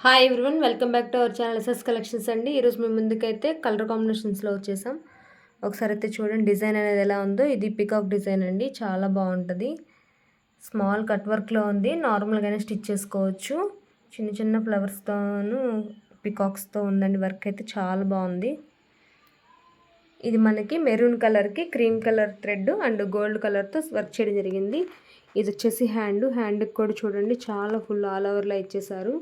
Hi everyone, welcome back to our channel SS collections అండి. ఈరోజు మేము ముందుకైతే కలర్ కాంబినేషన్స్లో వచ్చేసాం. ఒకసారి అయితే చూడండి డిజైన్ అనేది ఎలా ఉందో. ఇది పికాక్ డిజైన్ అండి, చాలా బాగుంటుంది. స్మాల్ కట్ వర్క్లో ఉంది, నార్మల్గానే స్టిచ్ చేసుకోవచ్చు. చిన్న చిన్న ఫ్లవర్స్తోను పికాక్స్తో ఉందండి. వర్క్ అయితే చాలా బాగుంది. ఇది మనకి మెరూన్ కలర్కి cream colour thread and gold కలర్తో వర్క్ చేయడం జరిగింది. ఇది వచ్చేసి హ్యాండ్కి కూడా చూడండి చాలా ఫుల్ ఆల్ ఓవర్లో ఇచ్చేసారు.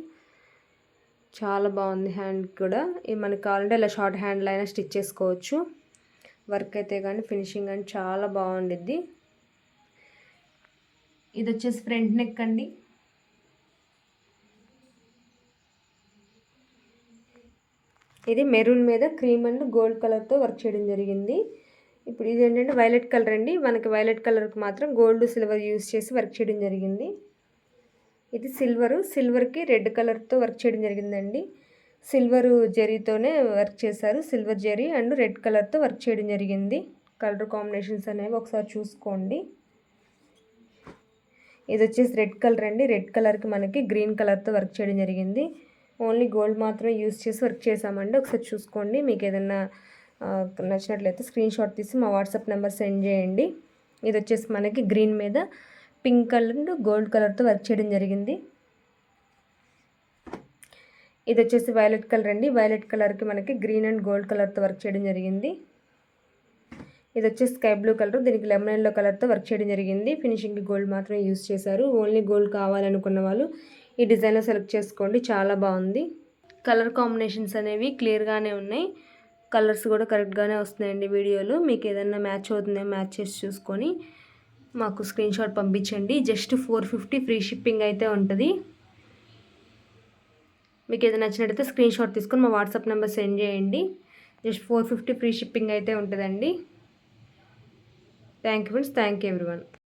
చాలా బాగుంది. హ్యాండ్ కూడా ఇది మనకి కావాలంటే ఇలా షార్ట్ హ్యాండ్లో అయినా స్టిచ్ చేసుకోవచ్చు. వర్క్ అయితే కానీ ఫినిషింగ్ కానీ చాలా బాగుండిద్ది. ఇది వచ్చేసి ఫ్రంట్ నెక్ అండి. ఇది మెరూన్ మీద క్రీమ్ అండ్ గోల్డ్ కలర్తో వర్క్ చేయడం జరిగింది. ఇప్పుడు ఇది ఏంటంటే వైలెట్ కలర్ అండి. మనకి వైలెట్ కలర్కి మాత్రం గోల్డ్ సిల్వర్ యూస్ చేసి వర్క్ చేయడం జరిగింది. ఇది సిల్వర్కి రెడ్ కలర్తో వర్క్ చేయడం జరిగిందండి. సిల్వర్ జరీతోనే వర్క్ చేశారు. సిల్వర్ జరీ అండ్ రెడ్ కలర్తో వర్క్ చేయడం జరిగింది. కలర్ కాంబినేషన్స్ అనేవి ఒకసారి చూసుకోండి. ఇది వచ్చేసి రెడ్ కలర్ అండి. రెడ్ కలర్కి మనకి గ్రీన్ కలర్తో వర్క్ చేయడం జరిగింది. ఓన్లీ గోల్డ్ మాత్రమే యూస్ చేసి వర్క్ చేసామండి. ఒకసారి చూసుకోండి. మీకు ఏదైనా నచ్చినట్లయితే స్క్రీన్ షాట్ తీసి మా వాట్సాప్ నెంబర్ సెండ్ చేయండి. ఇది వచ్చేసి మనకి గ్రీన్ మీద పింక్ కలర్ అండ్ గోల్డ్ కలర్తో వర్క్ చేయడం జరిగింది. ఇది వచ్చేసి వైలెట్ కలర్ అండి. వైలెట్ కలర్కి మనకి గ్రీన్ అండ్ గోల్డ్ కలర్తో వర్క్ చేయడం జరిగింది. ఇది వచ్చేసి స్కై బ్లూ కలర్, దీనికి లెమన్ ఎల్లో కలర్తో వర్క్ చేయడం జరిగింది. ఫినిషింగ్కి గోల్డ్ మాత్రమే యూస్ చేశారు. ఓన్లీ గోల్డ్ కావాలనుకున్న వాళ్ళు ఈ డిజైన్లో సెలెక్ట్ చేసుకోండి, చాలా బాగుంది. కలర్ కాంబినేషన్స్ అనేవి క్లియర్గానే ఉన్నాయి. కలర్స్ కూడా కరెక్ట్గానే వస్తున్నాయండి వీడియోలో. మీకు ఏదైనా మ్యాచ్ అవుతుందో మ్యాచ్ చేసి చూసుకొని మాకు స్క్రీన్ షాట్ పంపించండి. జస్ట్ 450 ఫ్రీ షిప్పింగ్ అయితే ఉంటుంది. మీకు ఏదైనా నచ్చినట్టయితే స్క్రీన్ షాట్ తీసుకొని మా వాట్సాప్ నెంబర్ సెండ్ చేయండి. జస్ట్ 450 ఫ్రీ షిప్పింగ్ అయితే ఉంటుందండి. Thank you friends, thank you everyone.